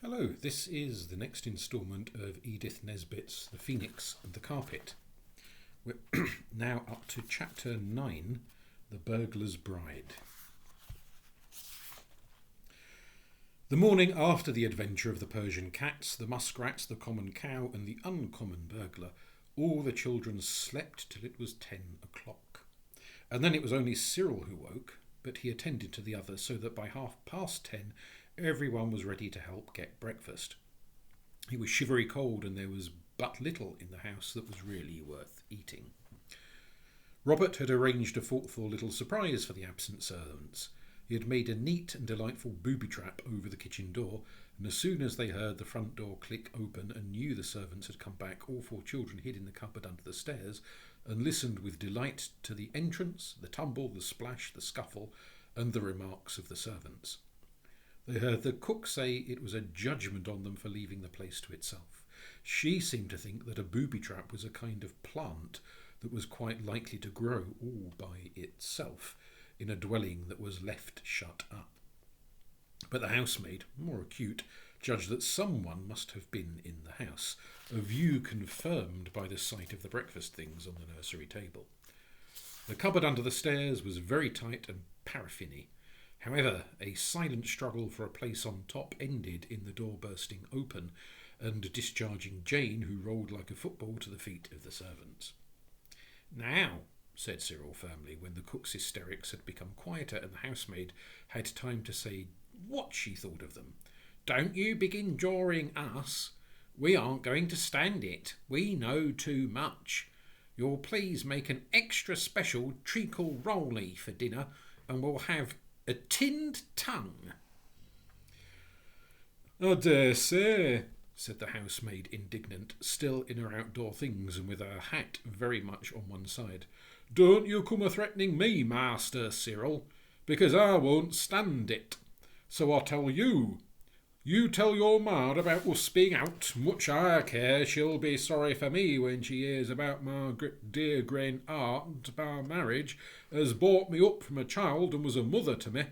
Hello, this is the next instalment of Edith Nesbitt's The Phoenix and the Carpet. We're now up to Chapter 9, The Burglar's Bride. The morning after the adventure of the Persian cats, the muskrats, the common cow and the uncommon burglar, all the children slept till it was 10 o'clock. And then it was only Cyril who woke, but he attended to the others so that by 10:30 everyone was ready to help get breakfast. It was shivery cold and there was but little in the house that was really worth eating. Robert had arranged a thoughtful little surprise for the absent servants. He had made a neat and delightful booby trap over the kitchen door, and as soon as they heard the front door click open and knew the servants had come back, all four children hid in the cupboard under the stairs and listened with delight to the entrance, the tumble, the splash, the scuffle, and the remarks of the servants. They heard the cook say it was a judgment on them for leaving the place to itself. She seemed to think that a booby trap was a kind of plant that was quite likely to grow all by itself in a dwelling that was left shut up. But the housemaid, more acute, judged that someone must have been in the house, a view confirmed by the sight of the breakfast things on the nursery table. The cupboard under the stairs was very tight and paraffiny. However, a silent struggle for a place on top ended in the door bursting open and discharging Jane, who rolled like a football to the feet of the servants. "Now," said Cyril firmly, when the cook's hysterics had become quieter and the housemaid had time to say what she thought of them, "don't you begin jawing us. We aren't going to stand it. We know too much. You'll please make an extra special treacle rolly for dinner, and we'll have a tinned tongue." "I dare say," said the housemaid, indignant, still in her outdoor things and with her hat very much on one side. "Don't you come a-threatening me, Master Cyril, because I won't stand it. So I tell you, you tell your ma about us being out. Much I care, she'll be sorry for me when she hears about my dear grand aunt by marriage, as brought me up from a child and was a mother to me.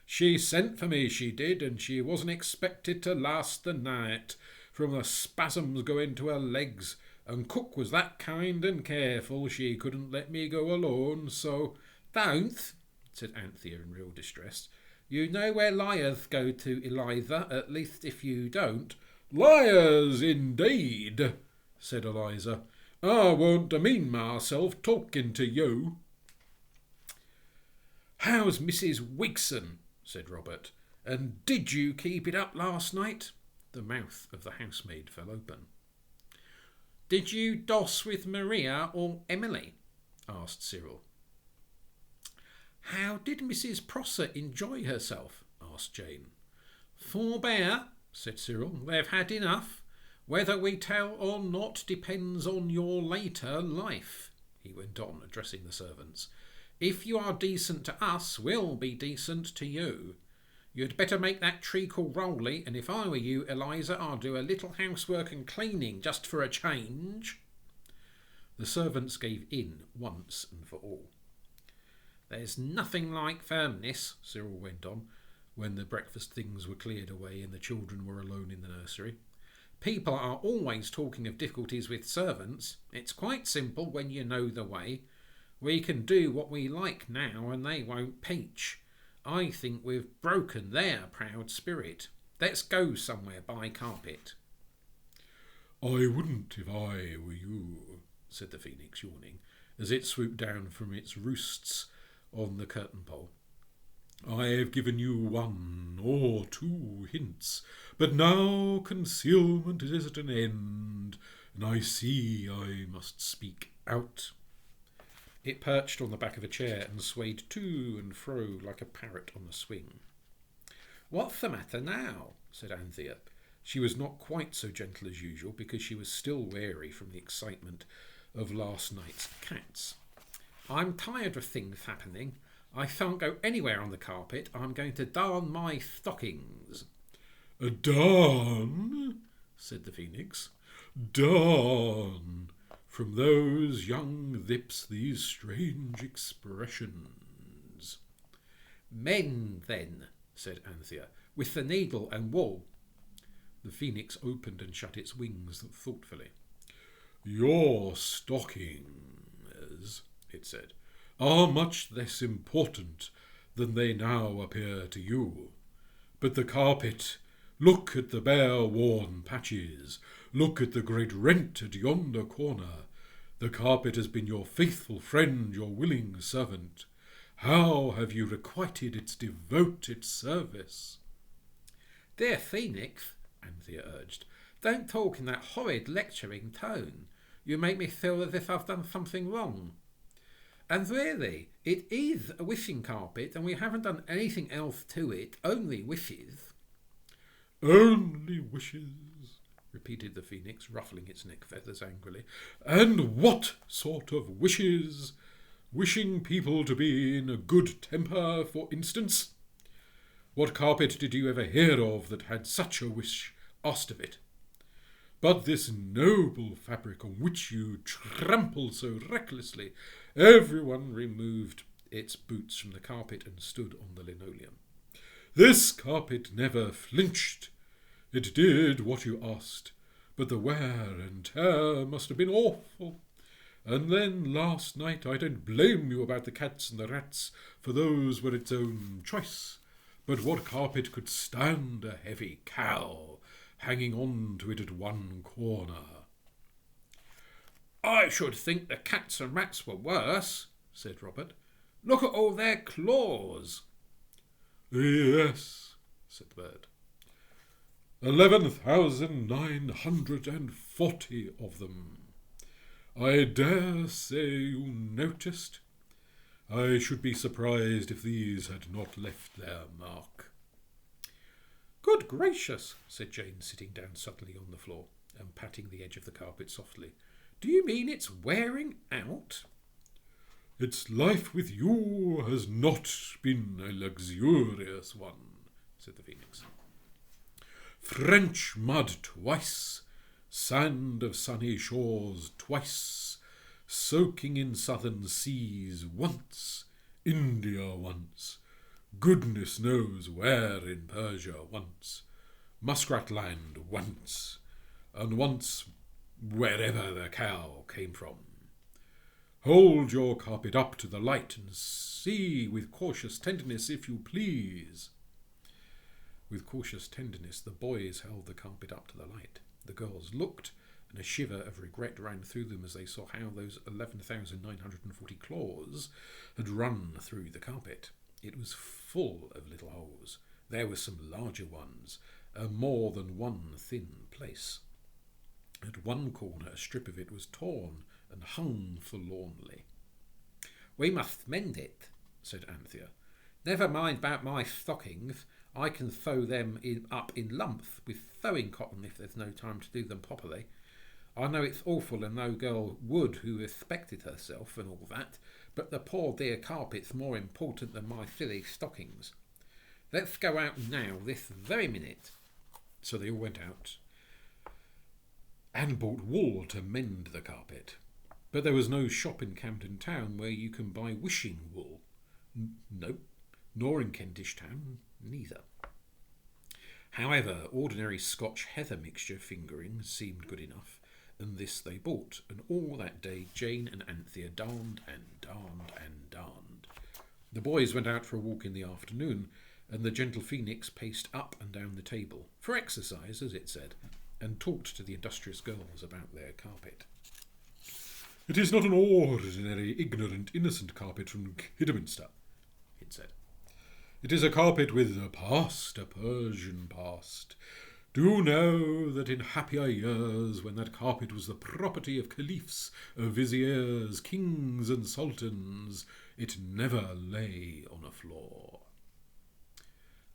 She sent for me, she did, and she wasn't expected to last the night, from the spasms going to her legs, and cook was that kind and careful she couldn't let me go alone, so—" "Don't," said Anthea in real distress. "You know where liars go to, Eliza, at least if you don't." "Liars, indeed," said Eliza. "I won't demean myself talking to you." "How's Mrs. Wigson?" said Robert. "And did you keep it up last night?" The mouth of the housemaid fell open. "Did you doss with Maria or Emily?" asked Cyril. "How did Mrs. Prosser enjoy herself?" asked Jane. "Forbear," said Cyril. "They've had enough. Whether we tell or not depends on your later life," he went on, addressing the servants. "If you are decent to us, we'll be decent to you. You'd better make that treacle rolly, and if I were you, Eliza, I'd do a little housework and cleaning just for a change." The servants gave in once and for all. "There's nothing like firmness," Cyril went on, when the breakfast things were cleared away and the children were alone in the nursery. "People are always talking of difficulties with servants. It's quite simple when you know the way. We can do what we like now and they won't peach. I think we've broken their proud spirit. Let's go somewhere by carpet." "I wouldn't if I were you," said the phoenix, yawning, as it swooped down from its roosts on the curtain pole. "I have given you 1 or 2 hints, but now concealment is at an end, and I see I must speak out." It perched on the back of a chair and swayed to and fro like a parrot on a swing. "What's the matter now?" said Anthea. She was not quite so gentle as usual because she was still wary from the excitement of last night's cats. "I'm tired of things happening. I shan't go anywhere on the carpet. I'm going to darn my stockings." "Darn?" said the phoenix. "Darn? From those young lips these strange expressions." "Mend, then," said Anthea, "with the needle and wool." The phoenix opened and shut its wings thoughtfully. "Your stockings," it said, "are much less important than they now appear to you. But the carpet, look at the bare worn patches, look at the great rent at yonder corner. The carpet has been your faithful friend, your willing servant. How have you requited its devoted service?" "Dear Phoenix," Anthea urged, "don't talk in that horrid lecturing tone. You make me feel as if I've done something wrong. And really, it is a wishing carpet, and we haven't done anything else to it, only wishes." "Only wishes," repeated the phoenix, ruffling its neck feathers angrily. "And what sort of wishes? Wishing people to be in a good temper, for instance? What carpet did you ever hear of that had such a wish asked of it? But this noble fabric on which you trample so recklessly—" Everyone removed its boots from the carpet and stood on the linoleum. "This carpet never flinched. It did what you asked, but the wear and tear must have been awful. And then last night, I don't blame you about the cats and the rats, for those were its own choice. But what carpet could stand a heavy cow hanging on to it at one corner?" "I should think the cats and rats were worse," said Robert. "Look at all their claws." "Yes," said the bird. 11,940 of them. I dare say you noticed. I should be surprised if these had not left their mark." "Good gracious," said Jane, sitting down suddenly on the floor and patting the edge of the carpet softly. "Do you mean it's wearing out?" "Its life with you has not been a luxurious one," said the phoenix. "French mud twice, sand of sunny shores twice, soaking in southern seas once, India once, goodness knows where in Persia once, Muskrat Land once, and once wherever the cow came from. Hold your carpet up to the light and see with cautious tenderness, if you please." With cautious tenderness, the boys held the carpet up to the light. The girls looked, and a shiver of regret ran through them as they saw how those 11,940 claws had run through the carpet. It was full of little holes. There were some larger ones, and more than one thin place. At one corner, a strip of it was torn and hung forlornly. "We must mend it," said Anthea. "Never mind about my stockings. I can sew them up in lumps with sewing cotton if there's no time to do them properly. I know it's awful and no girl would who respected herself and all that, but the poor dear carpet's more important than my silly stockings. Let's go out now, this very minute." So they all went out and bought wool to mend the carpet. But there was no shop in Camden Town where you can buy wishing wool. No, nor in Kentish Town, neither. However, ordinary Scotch heather mixture fingering seemed good enough, and this they bought, and all that day Jane and Anthea darned and darned and darned. The boys went out for a walk in the afternoon, and the gentle phoenix paced up and down the table, for exercise, as it said, and talked to the industrious girls about their carpet. "It is not an ordinary, ignorant, innocent carpet from Kidderminster," it said. "It is a carpet with a past, a Persian past. Do you know that in happier years, when that carpet was the property of caliphs, of viziers, kings and sultans, it never lay on a floor?"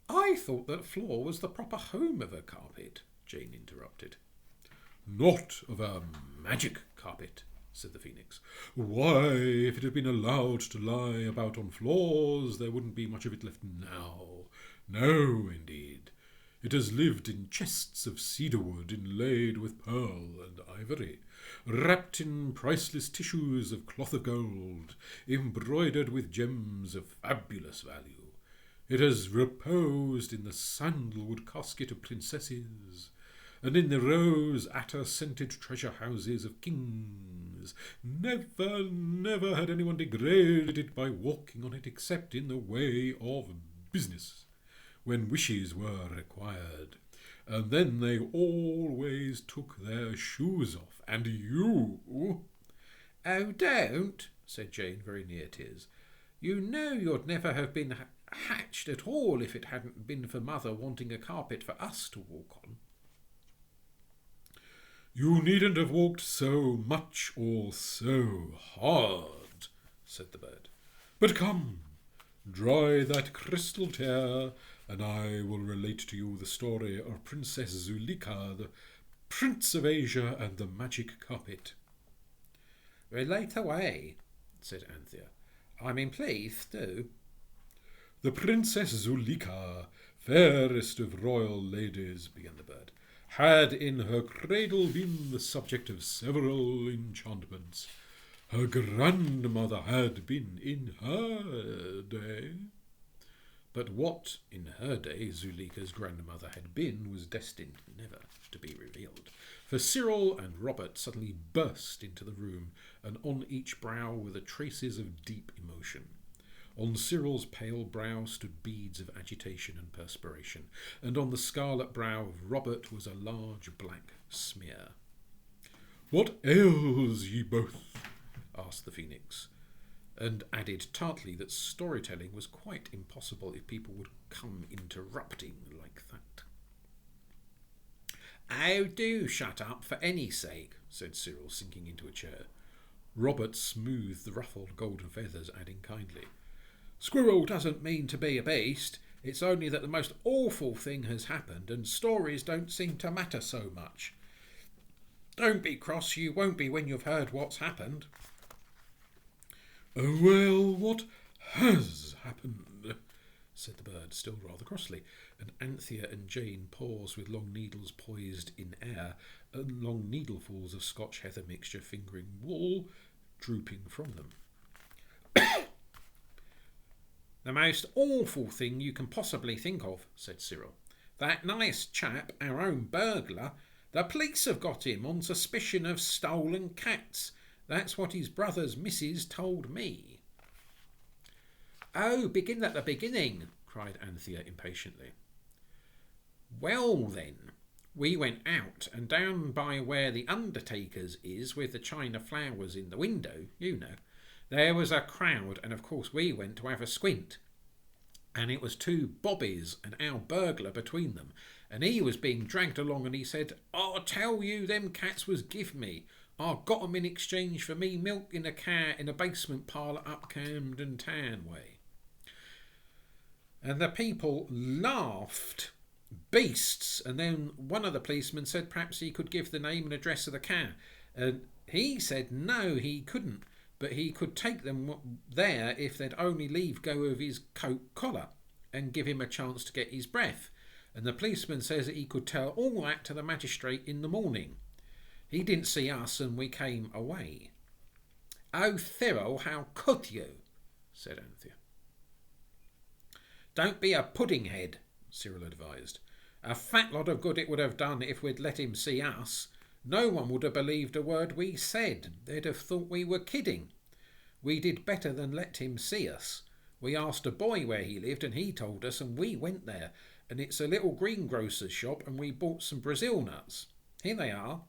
"I thought that floor was the proper home of a carpet," Jane interrupted. "Not of a magic carpet," said the phoenix. "Why, if it had been allowed to lie about on floors, there wouldn't be much of it left now. No, indeed. It has lived in chests of cedar wood inlaid with pearl and ivory, wrapped in priceless tissues of cloth of gold, embroidered with gems of fabulous value. It has reposed in the sandalwood casket of princesses, and in the rose attar-scented treasure houses of kings. Never, never had anyone degraded it by walking on it except in the way of business, when wishes were required. And then they always took their shoes off, and you... Oh, don't, said Jane, very near tears. You know you'd never have been hatched at all if it hadn't been for Mother wanting a carpet for us to walk on. You needn't have walked so much or so hard, said the bird. But come, dry that crystal tear, and I will relate to you the story of Princess Zuleika, the Prince of Asia, and the magic carpet. Relate away, said Anthea. Please do. The Princess Zuleika, fairest of royal ladies, began the bird, had in her cradle been the subject of several enchantments. Her grandmother had been in her day. But what, in her day, Zuleika's grandmother had been was destined never to be revealed. For Cyril and Robert suddenly burst into the room, and on each brow were the traces of deep emotion. On Cyril's pale brow stood beads of agitation and perspiration, and on the scarlet brow of Robert was a large black smear. "What ails ye both?" asked the Phoenix, and added tartly that storytelling was quite impossible if people would come interrupting like that. "Oh, do shut up for any sake," said Cyril, sinking into a chair. Robert smoothed the ruffled golden feathers, adding kindly, "Squirrel doesn't mean to be a beast. It's only that the most awful thing has happened, and stories don't seem to matter so much. Don't be cross, you won't be when you've heard what's happened." "Oh, well, what has happened?" said the bird, still rather crossly, and Anthea and Jane paused with long needles poised in air, and long needlefuls of Scotch heather mixture fingering wool drooping from them. "The most awful thing you can possibly think of," said Cyril. "That nice chap, our own burglar, the police have got him on suspicion of stolen cats. That's what his brother's missus told me." "Oh, begin at the beginning," cried Anthea impatiently. "Well then, we went out, and down by where the undertaker's is, with the china flowers in the window, you know, there was a crowd, and of course we went to have a squint. And it was two bobbies and our burglar between them, and he was being dragged along, and he said, 'I'll tell you, them cats was give me. I got 'em in exchange for me milk in a car in a basement parlour up Camden Town way.' And the people laughed, beasts, and then one of the policemen said perhaps he could give the name and address of the car, and he said no, he couldn't, but he could take them there if they'd only leave go of his coat collar and give him a chance to get his breath. And the policeman says that he could tell all that to the magistrate in the morning. He didn't see us, and we came away." "Oh, Cyril, how could you?" said Anthea. "Don't be a pudding-head," Cyril advised. "A fat lot of good it would have done if we'd let him see us. No one would have believed a word we said. They'd have thought we were kidding. We did better than let him see us. We asked a boy where he lived, and he told us, and we went there. And it's a little greengrocer's shop, and we bought some Brazil nuts. Here they are."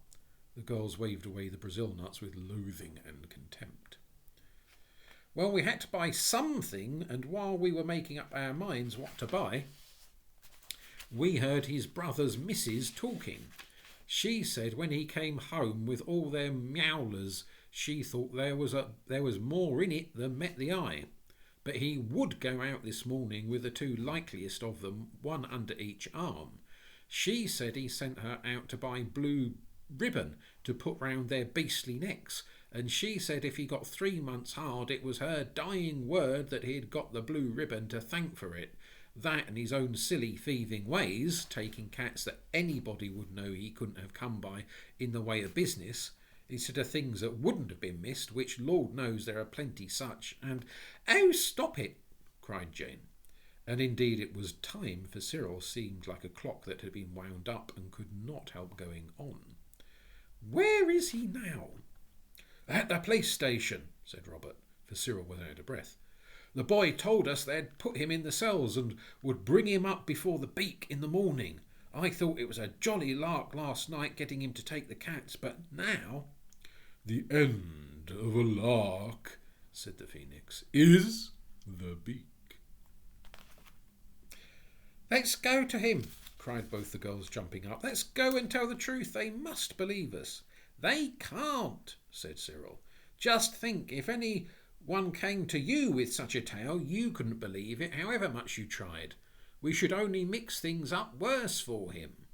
The girls waved away the Brazil nuts with loathing and contempt. "Well, we had to buy something, and while we were making up our minds what to buy, we heard his brother's missus talking. She said when he came home with all their meowlers, she thought there was more in it than met the eye. But he would go out this morning with the two likeliest of them, one under each arm. She said he sent her out to buy blue ribbon to put round their beastly necks, and she said if he got 3 months hard, it was her dying word that he'd got the blue ribbon to thank for it. That and his own silly thieving ways, taking cats that anybody would know he couldn't have come by in the way of business, instead of things that wouldn't have been missed, which Lord knows there are plenty such, and—" "Oh, stop it," cried Jane. And indeed it was time, for Cyril seemed like a clock that had been wound up and could not help going on. "Where is he now?" "At the police station," said Robert, for Cyril was out of breath. "The boy told us they'd put him in the cells and would bring him up before the beak in the morning. I thought it was a jolly lark last night getting him to take the cats, but now—" "The end of a lark," said the Phoenix, "is the beak." "Let's go to him," cried both the girls, jumping up. "Let's go and tell the truth. They must believe us." "They can't," said Cyril. "Just think, if anyone came to you with such a tale, you couldn't believe it, however much you tried. We should only mix things up worse for him."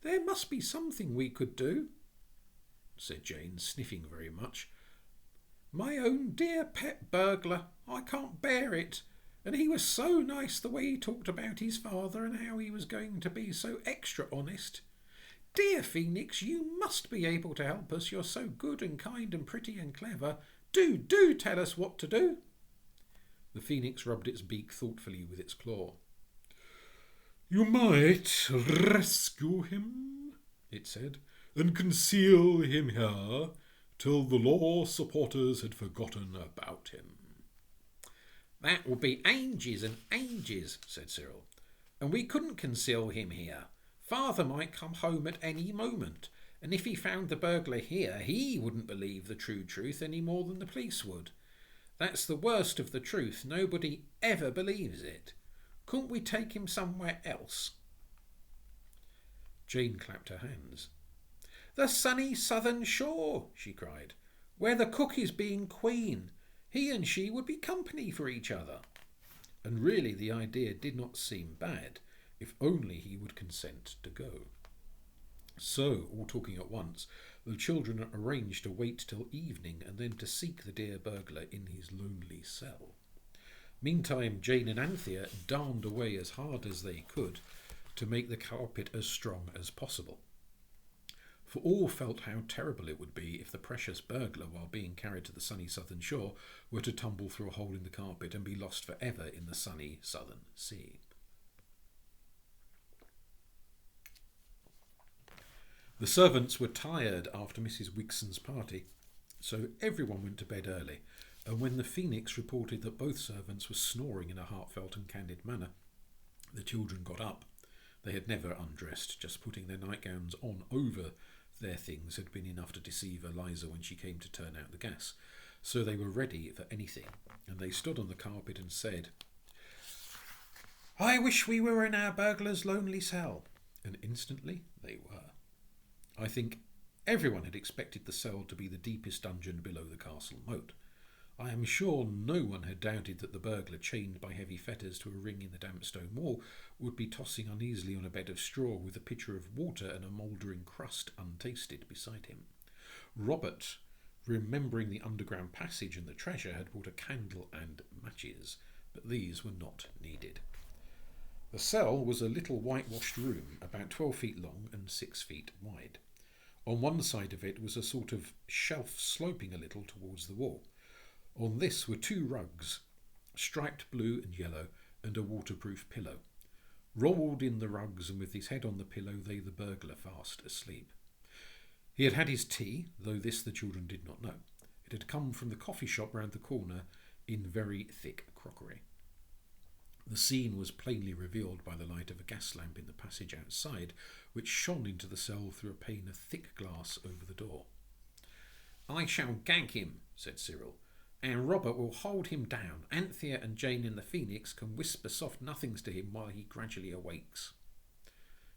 "There must be something we could do," said Jane, sniffing very much. "My own dear pet burglar. I can't bear it. And he was so nice, the way he talked about his father and how he was going to be so extra honest. Dear Phoenix, you must be able to help us. You're so good and kind and pretty and clever. Do tell us what to do." The Phoenix rubbed its beak thoughtfully with its claw. "You might rescue him," it said, "and conceal him here till the law supporters had forgotten about him." "That will be ages and ages," said Cyril. "And we couldn't conceal him here. Father might come home at any moment, and if he found the burglar here, he wouldn't believe the true truth any more than the police would. That's the worst of the truth. Nobody ever believes it. Couldn't we take him somewhere else?" Jane clapped her hands. "The sunny southern shore," she cried, "where the cook is being queen. He and she would be company for each other." And really the idea did not seem bad, if only he would consent to go. So, all talking at once, the children arranged to wait till evening and then to seek the dear burglar in his lonely cell. Meantime, Jane and Anthea darned away as hard as they could to make the carpet as strong as possible. For all felt how terrible it would be if the precious burglar, while being carried to the sunny southern shore, were to tumble through a hole in the carpet and be lost for ever in the sunny southern sea. The servants were tired after Mrs. Wigson's party, so everyone went to bed early, and when the Phoenix reported that both servants were snoring in a heartfelt and candid manner, the children got up. They had never undressed, just putting their nightgowns on over their things had been enough to deceive Eliza when she came to turn out the gas, so they were ready for anything, and they stood on the carpet and said, "I wish we were in our burglar's lonely cell," and instantly they were. I think everyone had expected the cell to be the deepest dungeon below the castle moat. I am sure no one had doubted that the burglar, chained by heavy fetters to a ring in the damp stone wall, would be tossing uneasily on a bed of straw with a pitcher of water and a mouldering crust untasted beside him. Robert, remembering the underground passage and the treasure, had brought a candle and matches, but these were not needed. The cell was a little whitewashed room, about 12 feet long and 6 feet wide. On one side of it was a sort of shelf sloping a little towards the wall. On this were 2 rugs, striped blue and yellow, and a waterproof pillow. Rolled in the rugs and with his head on the pillow lay the burglar fast asleep. He had had his tea, though this the children did not know. It had come from the coffee shop round the corner in very thick crockery. The scene was plainly revealed by the light of a gas lamp in the passage outside, which shone into the cell through a pane of thick glass over the door. "I shall gag him," said Cyril, "and Robert will hold him down. Anthea and Jane and the Phoenix can whisper soft nothings to him while he gradually awakes."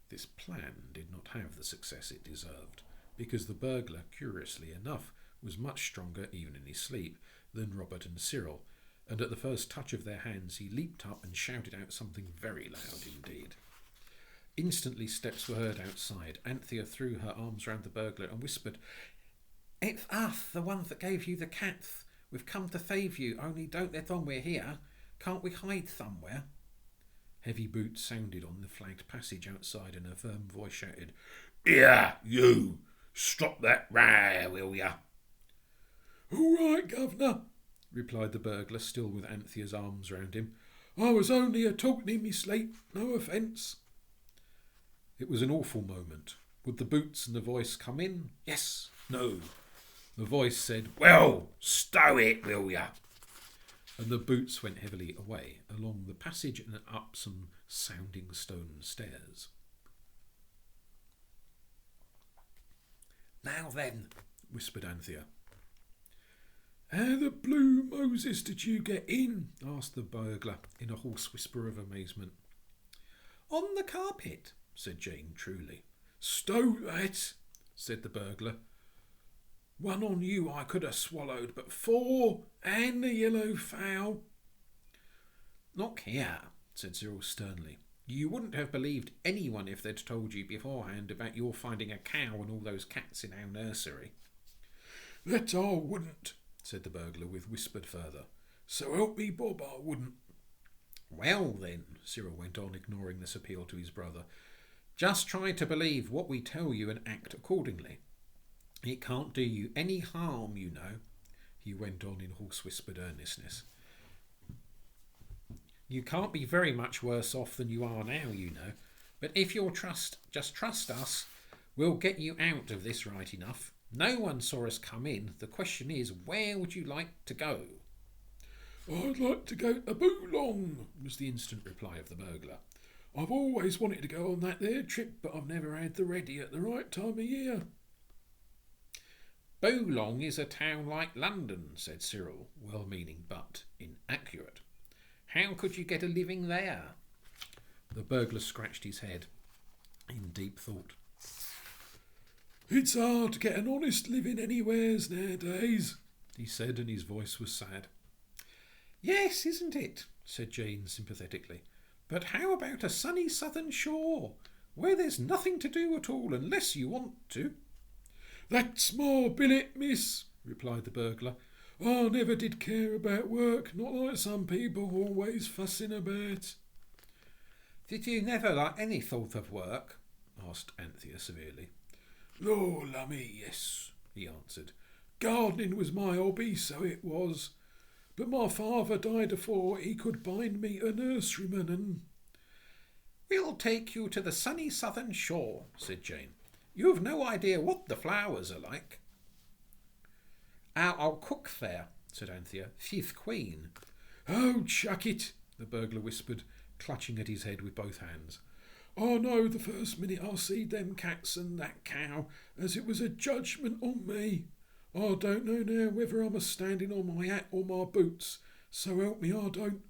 This plan did not have the success it deserved, because the burglar, curiously enough, was much stronger, even in his sleep, than Robert and Cyril, and at the first touch of their hands he leaped up and shouted out something very loud indeed. Instantly steps were heard outside. Anthea threw her arms round the burglar and whispered, "It's us, the ones that gave you the cats. We've come to save you, only don't let on we're here. Can't we hide somewhere?" Heavy boots sounded on the flagged passage outside, and a firm voice shouted, "Here, you! Stop that row, will ya?" "All right, governor," replied the burglar, still with Anthea's arms round him. I was only a-talking in me sleep, no offence. It was an awful moment. Would the boots and the voice come in? Yes, no. The voice said, Well, stow it, will ya? And the boots went heavily away, along the passage and up some sounding stone stairs. Now then, whispered Anthea. How the blue Moses did you get in? Asked the burglar in a hoarse whisper of amazement. On the carpet, said Jane truly. Stow that, said the burglar. One on you I could have swallowed, but four, and the yellow fowl. Look here, said Cyril sternly. You wouldn't have believed anyone if they'd told you beforehand about your finding a cow and all those cats in our nursery. That I wouldn't, said the burglar with whispered further. So help me Bob, I wouldn't. Well then, Cyril went on, ignoring this appeal to his brother, just try to believe what we tell you and act accordingly. It can't do you any harm, you know, he went on in hoarse-whispered earnestness. You can't be very much worse off than you are now, you know, but if you'll just trust us, we'll get you out of this right enough. No one saw us come in. The question is, where would you like to go? I'd like to go to Boolong, was the instant reply of the burglar. I've always wanted to go on that there trip, but I've never had the ready at the right time of year. Boolong is a town like London, said Cyril, well-meaning but inaccurate. How could you get a living there? The burglar scratched his head in deep thought. It's hard to get an honest living anywheres nowadays, he said, and his voice was sad. Yes, isn't it? Said Jane sympathetically. But how about a sunny southern shore, where there's nothing to do at all unless you want to? That's my billet, miss, replied the burglar. I never did care about work, not like some people always fussing about. Did you never like any thought of work? Asked Anthea severely. Lor, lummy, yes, he answered. Gardening was my hobby, so it was. But my father died afore he could bind me a nurseryman and... We'll take you to the sunny southern shore, said Jane. You've no idea what the flowers are like. I'll cook there, said Anthea. She's queen. Oh, chuck it, the burglar whispered, clutching at his head with both hands. I know the first minute I seed them cats and that cow as it was a judgment on me. I don't know now whether I'm a-standing on my hat or my boots, so help me I don't.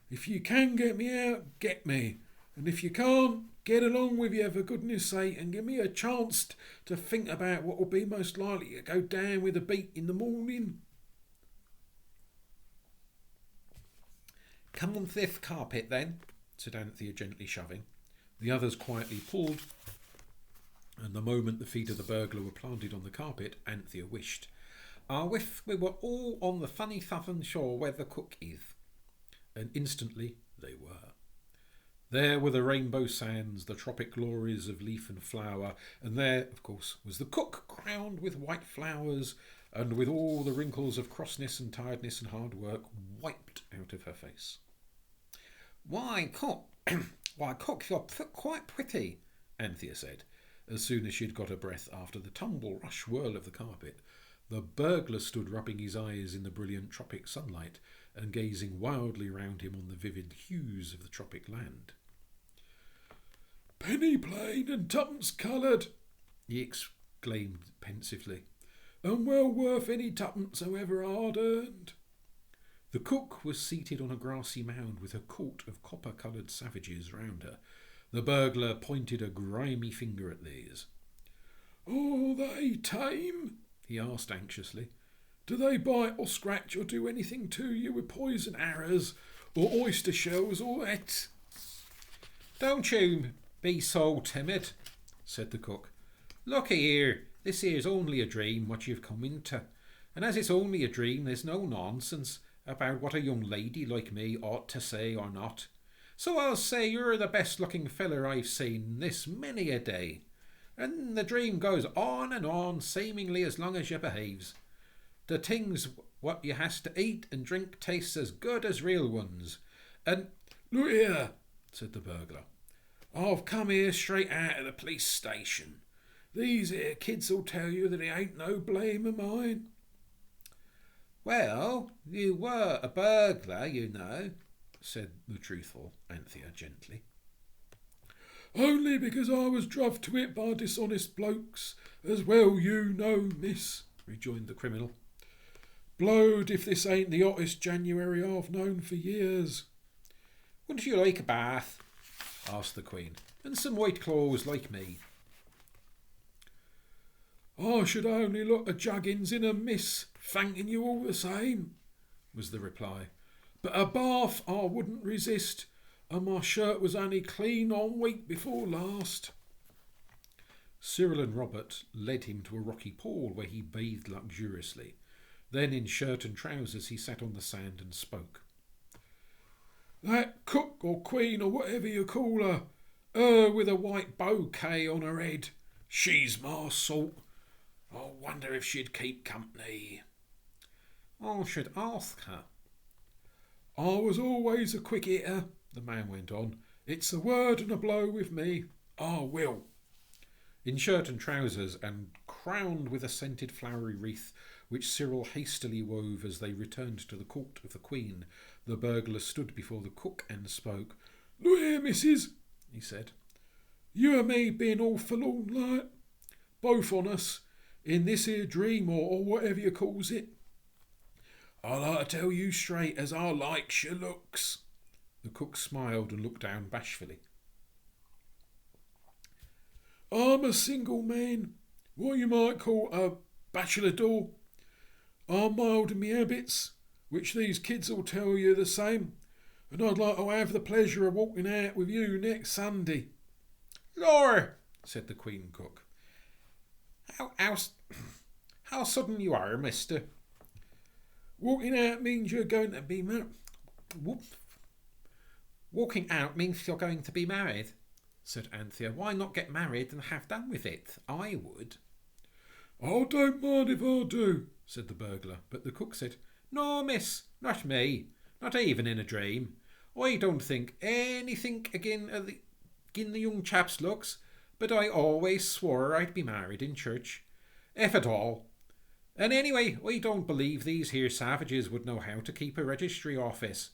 If you can get me out, get me, and if you can't, get along with you for goodness sake and give me a chance to think about what will be most likely to go down with a beat in the morning. Come on this carpet then, said Anthea gently shoving. The others quietly pulled, and the moment the feet of the burglar were planted on the carpet, Anthea wished, I wish we were all on the sunny southern shore where the cook is. And instantly they were. There were the rainbow sands, the tropic glories of leaf and flower, and there, of course, was the cook, crowned with white flowers, and with all the wrinkles of crossness and tiredness and hard work wiped out of her face. Why, cook, you're quite pretty, Anthea said, as soon as she had got her breath after the tumble rush whirl of the carpet. The burglar stood rubbing his eyes in the brilliant tropic sunlight and gazing wildly round him on the vivid hues of the tropic land. Penny plain and tuppence coloured, he exclaimed pensively, and well worth any tuppence however hard earned. The cook was seated on a grassy mound with a court of copper-coloured savages round her. The burglar pointed a grimy finger at these. Are they tame? He asked anxiously. Do they bite or scratch or do anything to you with poison arrows or oyster shells or that? Don't you be so timid, said the cook. Look here, this here's only a dream what you've come into, and as it's only a dream there's no nonsense about what a young lady like me ought to say or not. So I'll say you're the best looking feller I've seen this many a day. And the dream goes on and on, seemingly as long as you behaves. The thing's What you has to eat and drink tastes as good as real ones. And Look here, said the burglar. I've come here straight out of the police station. These here kids'll tell you that it ain't no blame of mine. well, you were a burglar, you know, said the truthful Anthea gently. Only because I was druv to it by dishonest blokes, as well you know, miss, rejoined the criminal. Blowed if this ain't the hottest January I've known for years. Wouldn't you like a bath? Asked the Queen, and some white clothes like me. I should only look a juggins in a miss, thanking you all the same, was the reply. But a bath I wouldn't resist, and my shirt was only clean on week before last. Cyril and Robert led him to a rocky pool where he bathed luxuriously. Then in shirt and trousers he sat on the sand and spoke. That cook or queen or whatever you call her with a white bouquet on her head, she's my sort. I wonder if she'd keep company. I should ask her. I was always a quick hitter, the man went on. It's a word and a blow with me. I will. In shirt and trousers, and crowned with a scented flowery wreath, which Cyril hastily wove as they returned to the court of the Queen, the burglar stood before the cook and spoke. Look here, missus, he said. You and me being all forlorn like, both on us, in this here dream or whatever you calls it. I like to tell you straight as I likes your looks. The cook smiled and looked down bashfully. I'm a single man, what you might call a bachelor door. I'm mild in my habits, which these kids'll tell you the same, and I'd like to have the pleasure of walking out with you next Sunday. Lor, said the Queen cook. How sudden you are, mister. Walking out means you're going to be married. Walking out means you're going to be married, said Anthea. Why not get married and have done with it? I would. I don't mind if I do, said the burglar, but the cook said, No, miss, not me, not even in a dream. I don't think anything agin the young chap's looks, but I always swore I'd be married in church, if at all. And anyway, I don't believe these here savages would know how to keep a registry office,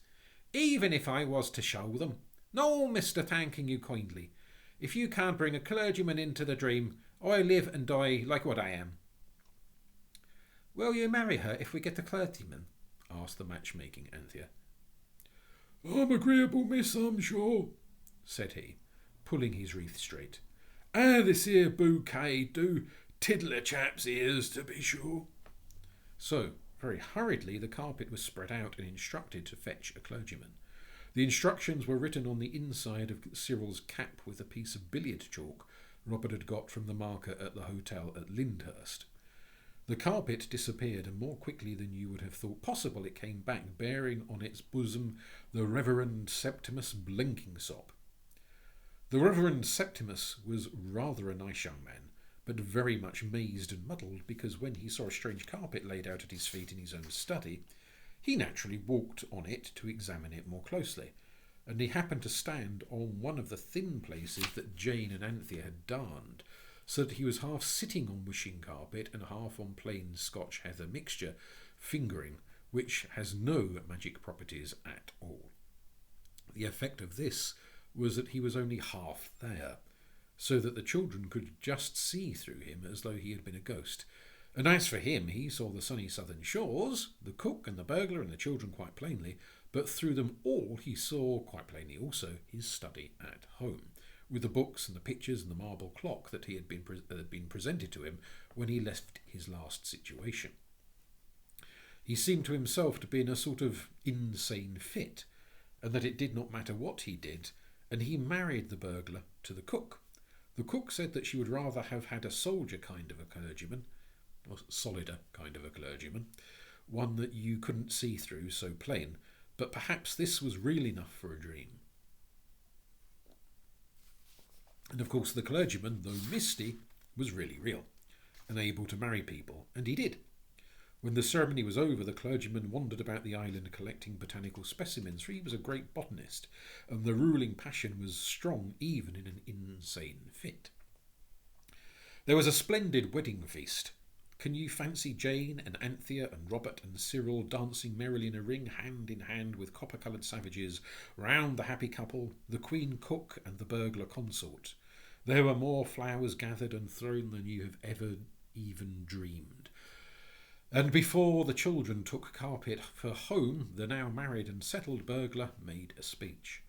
even if I was to show them. No, mister, thanking you kindly. If you can't bring a clergyman into the dream, I live and die like what I am. Will you marry her if we get a clergyman? Asked the matchmaking Anthea. I'm agreeable, miss, I'm sure, said he, pulling his wreath straight. And this here bouquet do tiddle a chap's ears, to be sure. So, very hurriedly, the carpet was spread out and instructed to fetch a clergyman. The instructions were written on the inside of Cyril's cap with a piece of billiard chalk Robert had got from the marker at the hotel at Lyndhurst. The carpet disappeared, and more quickly than you would have thought possible it came back, bearing on its bosom the Reverend Septimus Blenkingsop. The Reverend Septimus was rather a nice young man, but very much mazed and muddled, because when he saw a strange carpet laid out at his feet in his own study, he naturally walked on it to examine it more closely, and he happened to stand on one of the thin places that Jane and Anthea had darned, so that he was half sitting on wishing carpet and half on plain Scotch heather mixture, fingering, which has no magic properties at all. The effect of this was that he was only half there, so that the children could just see through him as though he had been a ghost. And as for him, he saw the sunny southern shores, the cook and the burglar and the children quite plainly, but through them all he saw quite plainly also his study at home, with the books and the pictures and the marble clock that had been presented to him when he left his last situation. He seemed to himself to be in a sort of insane fit, and that it did not matter what he did, and he married the burglar to the cook. The cook said that she would rather have had a soldier kind of a clergyman, or solider kind of a clergyman, one that you couldn't see through so plain, but perhaps this was real enough for a dream. And of course the clergyman, though misty, was really real, and able to marry people, and he did. When the ceremony was over, the clergyman wandered about the island collecting botanical specimens, for he was a great botanist, and the ruling passion was strong even in an insane fit. There was a splendid wedding feast. Can you fancy Jane and Anthea and Robert and Cyril dancing merrily in a ring, hand in hand with copper-coloured savages, round the happy couple, the Queen Cook and the burglar consort? There were more flowers gathered and thrown than you have ever even dreamed. And before the children took carpet for home, the now married and settled burglar made a speech.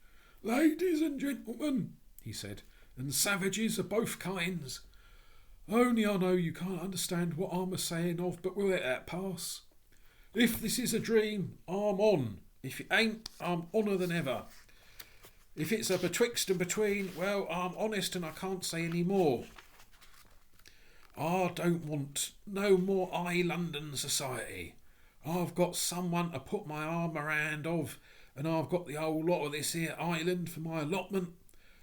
"Ladies and gentlemen," he said, "and savages of both kinds, only I know you can't understand what I'm a-saying of, but we'll let that pass. If this is a dream, I'm on. If it ain't, I'm honer than ever. If it's a betwixt and between, well, I'm honest and I can't say any more. I don't want no more London society. I've got someone to put my arm around of, and I've got the whole lot of this here island for my allotment.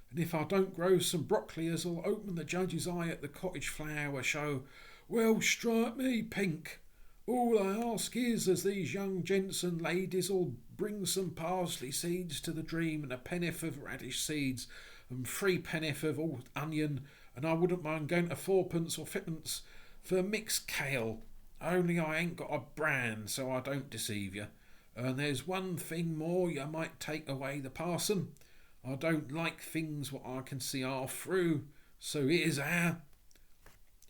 And if I don't grow some broccoli as'll open the judge's eye at the cottage flower show, well, strike me pink. All I ask is as these young gents and ladies'll bring some parsley seeds to the dream and a penn'orth of radish seeds and 3 penn'orth of all onion, and I wouldn't mind going to 4pence or 5pence for mixed kale, only I ain't got a brand so I don't deceive you. And there's one thing more you might take away the parson. I don't like things what I can see half through, so here's how."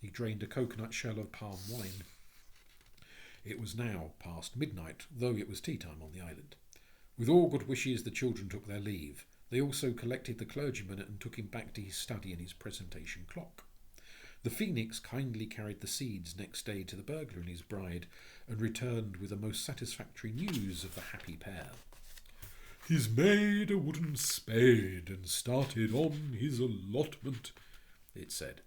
He drained a coconut shell of palm wine. It was now past midnight, though it was tea time on the island. With all good wishes, the children took their leave. They also collected the clergyman and took him back to his study and his presentation clock. The phoenix kindly carried the seeds next day to the burglar and his bride, and returned with the most satisfactory news of the happy pair. "He's made a wooden spade and started on his allotment," it said,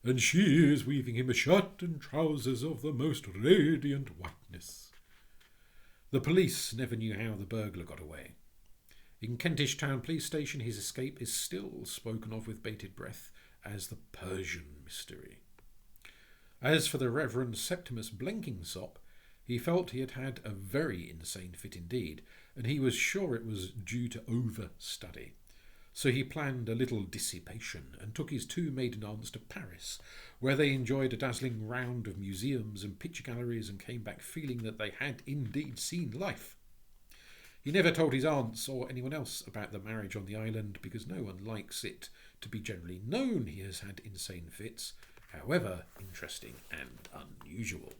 "and she is weaving him a shirt and trousers of the most radiant whiteness." The police never knew how the burglar got away. In Kentish Town Police Station, his escape is still spoken of with bated breath as the Persian mystery. As for the Reverend Septimus Blenkinsop, he felt he had had a very insane fit indeed, and he was sure it was due to overstudy. So he planned a little dissipation and took his 2 maiden aunts to Paris, where they enjoyed a dazzling round of museums and picture galleries and came back feeling that they had indeed seen life. He never told his aunts or anyone else about the marriage on the island because no one likes it to be generally known he has had insane fits, however interesting and unusual.